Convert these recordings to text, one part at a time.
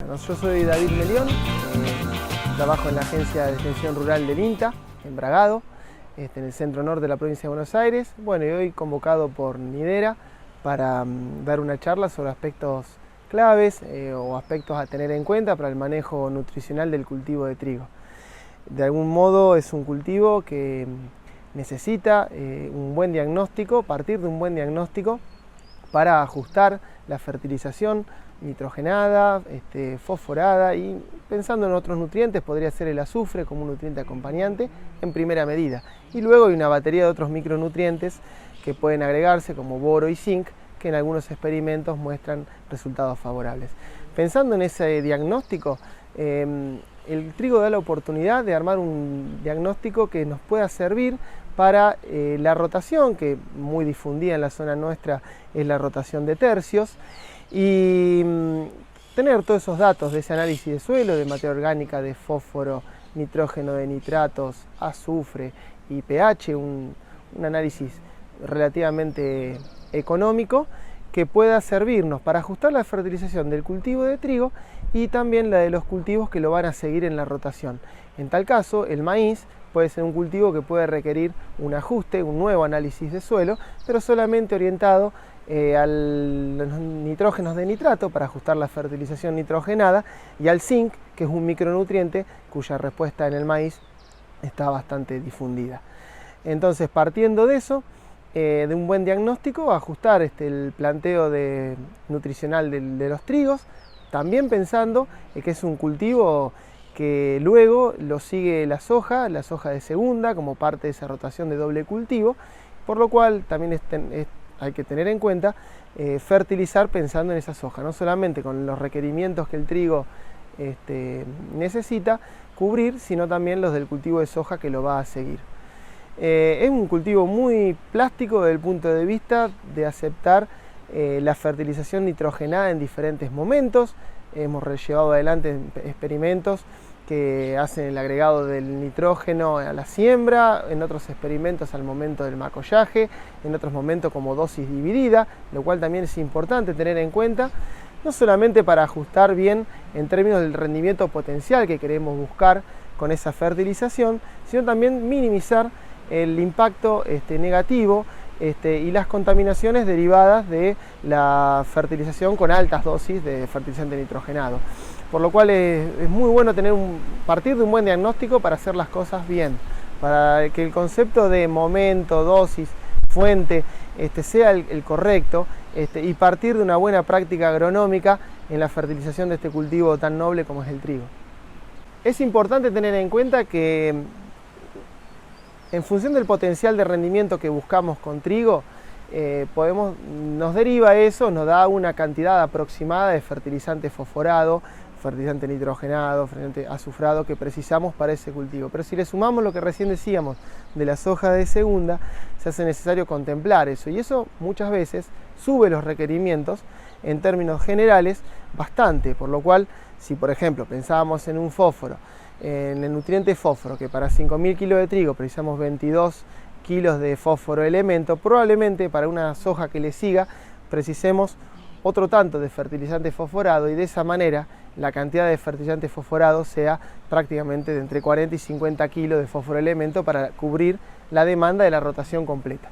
Bueno, yo soy David Melión, trabajo en la Agencia de Extensión Rural del INTA, en Bragado, en el centro norte de la provincia de Buenos Aires. Bueno, y hoy convocado por Nidera para dar una charla sobre aspectos claves o aspectos a tener en cuenta para el manejo nutricional del cultivo de trigo. De algún modo es un cultivo que necesita un buen diagnóstico, partir de un buen diagnóstico para ajustar la fertilización nitrogenada, fosforada y pensando en otros nutrientes podría ser el azufre como un nutriente acompañante en primera medida. Y luego hay una batería de otros micronutrientes que pueden agregarse como boro y zinc que en algunos experimentos muestran resultados favorables. Pensando en ese diagnóstico, el trigo da la oportunidad de armar un diagnóstico que nos pueda servir para la rotación, que muy difundida en la zona nuestra es la rotación de tercios, y tener todos esos datos de ese análisis de suelo, de materia orgánica, de fósforo, nitrógeno, de nitratos, azufre y pH, un análisis relativamente económico que pueda servirnos para ajustar la fertilización del cultivo de trigo y también la de los cultivos que lo van a seguir en la rotación. En tal caso, el maíz puede ser un cultivo que puede requerir un ajuste, un nuevo análisis de suelo, pero solamente orientado a los nitrógenos de nitrato para ajustar la fertilización nitrogenada y al zinc, que es un micronutriente cuya respuesta en el maíz está bastante difundida. Entonces, partiendo de eso, de un buen diagnóstico, ajustar el planteo nutricional de los trigos, también pensando que es un cultivo que luego lo sigue la soja de segunda como parte de esa rotación de doble cultivo, por lo cual también hay que tener en cuenta fertilizar pensando en esa soja, no solamente con los requerimientos que el trigo necesita cubrir, sino también los del cultivo de soja que lo va a seguir. Es un cultivo muy plástico desde el punto de vista de aceptar la fertilización nitrogenada en diferentes momentos. Hemos llevado adelante experimentos que hacen el agregado del nitrógeno a la siembra, en otros experimentos al momento del macollaje, en otros momentos como dosis dividida, lo cual también es importante tener en cuenta, no solamente para ajustar bien en términos del rendimiento potencial que queremos buscar con esa fertilización, sino también minimizar el impacto negativo y las contaminaciones derivadas de la fertilización con altas dosis de fertilizante nitrogenado. Por lo cual es muy bueno partir de un buen diagnóstico para hacer las cosas bien, para que el concepto de momento, dosis, fuente sea el correcto y partir de una buena práctica agronómica en la fertilización de este cultivo tan noble como es el trigo. Es importante tener en cuenta que en función del potencial de rendimiento que buscamos con trigo, nos deriva eso, nos da una cantidad aproximada de fertilizante fosforado, fertilizante nitrogenado, fertilizante azufrado que precisamos para ese cultivo. Pero si le sumamos lo que recién decíamos de la soja de segunda, se hace necesario contemplar eso. Y eso muchas veces sube los requerimientos en términos generales bastante. Por lo cual, si por ejemplo pensábamos en un fósforo, en el nutriente fósforo, que para 5.000 kilos de trigo precisamos 22 kilos de fósforo elemento, probablemente para una soja que le siga precisemos otro tanto de fertilizante fosforado y de esa manera la cantidad de fertilizante fosforado sea prácticamente de entre 40 y 50 kilos de fósforo elemento para cubrir la demanda de la rotación completa.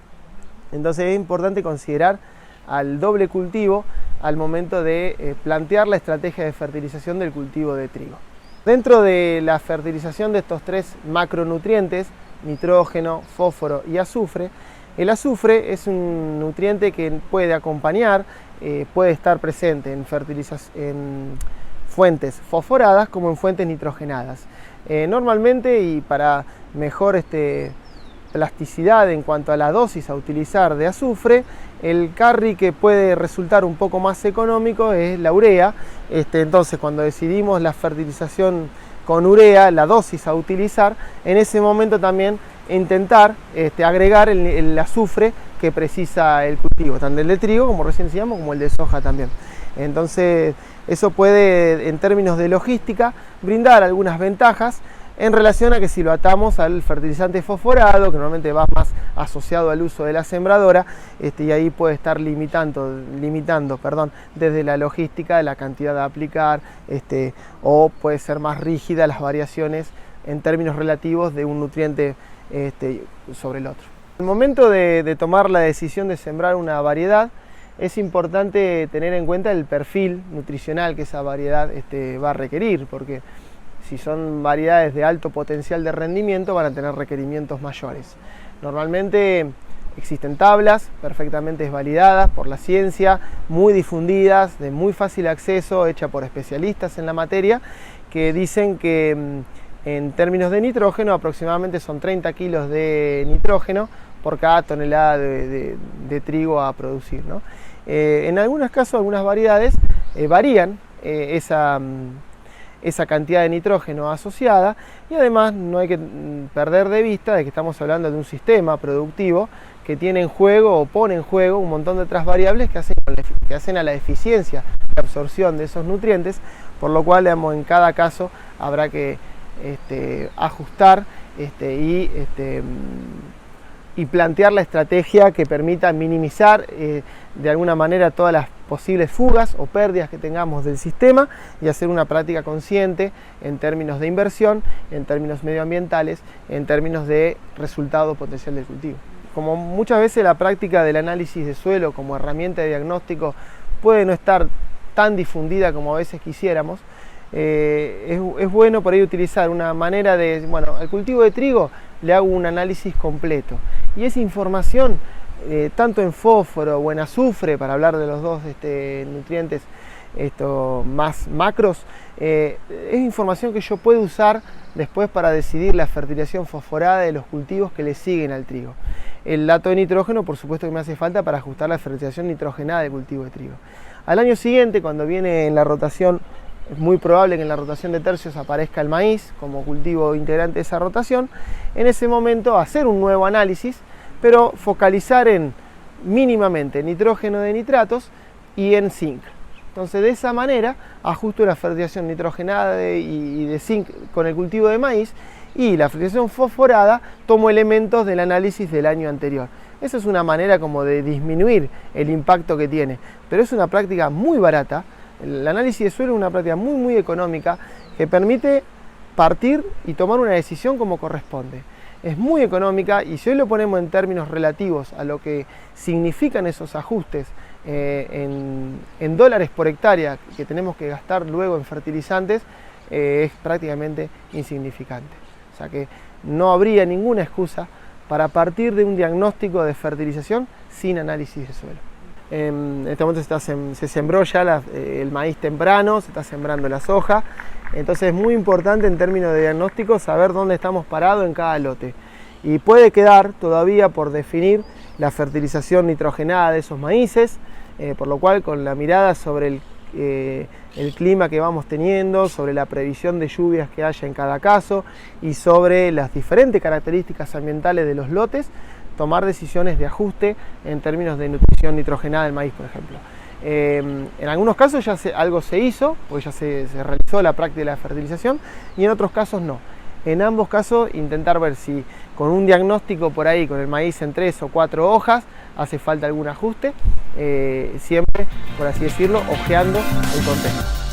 Entonces es importante considerar al doble cultivo al momento de plantear la estrategia de fertilización del cultivo de trigo. Dentro de la fertilización de estos tres macronutrientes, nitrógeno, fósforo y azufre, el azufre es un nutriente que puede acompañar, puede estar presente en fuentes fosforadas como en fuentes nitrogenadas. Normalmente, y para mejor plasticidad en cuanto a la dosis a utilizar de azufre, el carry que puede resultar un poco más económico es la urea. Entonces, cuando decidimos la fertilización con urea, la dosis a utilizar, en ese momento también intentar agregar el azufre que precisa el cultivo, tanto el de trigo, como recién decíamos, como el de soja también. Entonces, eso puede, en términos de logística, brindar algunas ventajas en relación a que si lo atamos al fertilizante fosforado, que normalmente va más asociado al uso de la sembradora, y ahí puede estar limitando desde la logística de la cantidad de aplicar, o puede ser más rígida las variaciones en términos relativos de un nutriente sobre el otro. En el momento de tomar la decisión de sembrar una variedad, es importante tener en cuenta el perfil nutricional que esa variedad va a requerir, porque si son variedades de alto potencial de rendimiento van a tener requerimientos mayores. Normalmente existen tablas perfectamente validadas por la ciencia, muy difundidas, de muy fácil acceso, hechas por especialistas en la materia, que dicen que en términos de nitrógeno aproximadamente son 30 kilos de nitrógeno por cada tonelada de trigo a producir, ¿no? En algunos casos, algunas variedades varían esa cantidad de nitrógeno asociada, y además no hay que perder de vista de que estamos hablando de un sistema productivo que tiene en juego o pone en juego un montón de otras variables que hacen a la eficiencia de absorción de esos nutrientes, por lo cual, digamos, en cada caso habrá que ajustar y plantear la estrategia que permita minimizar de alguna manera todas las posibles fugas o pérdidas que tengamos del sistema, y hacer una práctica consciente en términos de inversión, en términos medioambientales, en términos de resultado potencial del cultivo. Como muchas veces la práctica del análisis de suelo como herramienta de diagnóstico puede no estar tan difundida como a veces quisiéramos, es bueno por ahí utilizar una manera de, bueno, al cultivo de trigo le hago un análisis completo, y esa información, tanto en fósforo o en azufre, para hablar de los dos nutrientes más macros, es información que yo puedo usar después para decidir la fertilización fosforada de los cultivos que le siguen al trigo. El dato de nitrógeno, por supuesto, que me hace falta para ajustar la fertilización nitrogenada del cultivo de trigo. Al año siguiente, cuando viene en la rotación, es muy probable que en la rotación de tercios aparezca el maíz como cultivo integrante de esa rotación. En ese momento hacer un nuevo análisis, pero focalizar en mínimamente nitrógeno de nitratos y en zinc. Entonces, de esa manera ajusto la fertilización nitrogenada y de zinc con el cultivo de maíz, y la fertilización fosforada tomo elementos del análisis del año anterior. Esa es una manera como de disminuir el impacto que tiene, pero es una práctica muy barata. El análisis de suelo es una práctica muy económica que permite partir y tomar una decisión como corresponde. Es muy económica, y si hoy lo ponemos en términos relativos a lo que significan esos ajustes en dólares por hectárea que tenemos que gastar luego en fertilizantes, es prácticamente insignificante. O sea que no habría ninguna excusa para partir de un diagnóstico de fertilización sin análisis de suelo. En este momento se sembró ya el maíz temprano, se está sembrando la soja, entonces es muy importante en términos de diagnóstico saber dónde estamos parados en cada lote, y puede quedar todavía por definir la fertilización nitrogenada de esos maíces, por lo cual, con la mirada sobre el clima que vamos teniendo, sobre la previsión de lluvias que haya en cada caso y sobre las diferentes características ambientales de los lotes, tomar decisiones de ajuste en términos de nutrición nitrogenada del maíz, por ejemplo. En algunos casos ya algo se hizo, porque ya se realizó la práctica de la fertilización, y en otros casos no. En ambos casos, intentar ver si con un diagnóstico por ahí, con el maíz en 3 o 4 hojas, hace falta algún ajuste, siempre, por así decirlo, ojeando el contexto.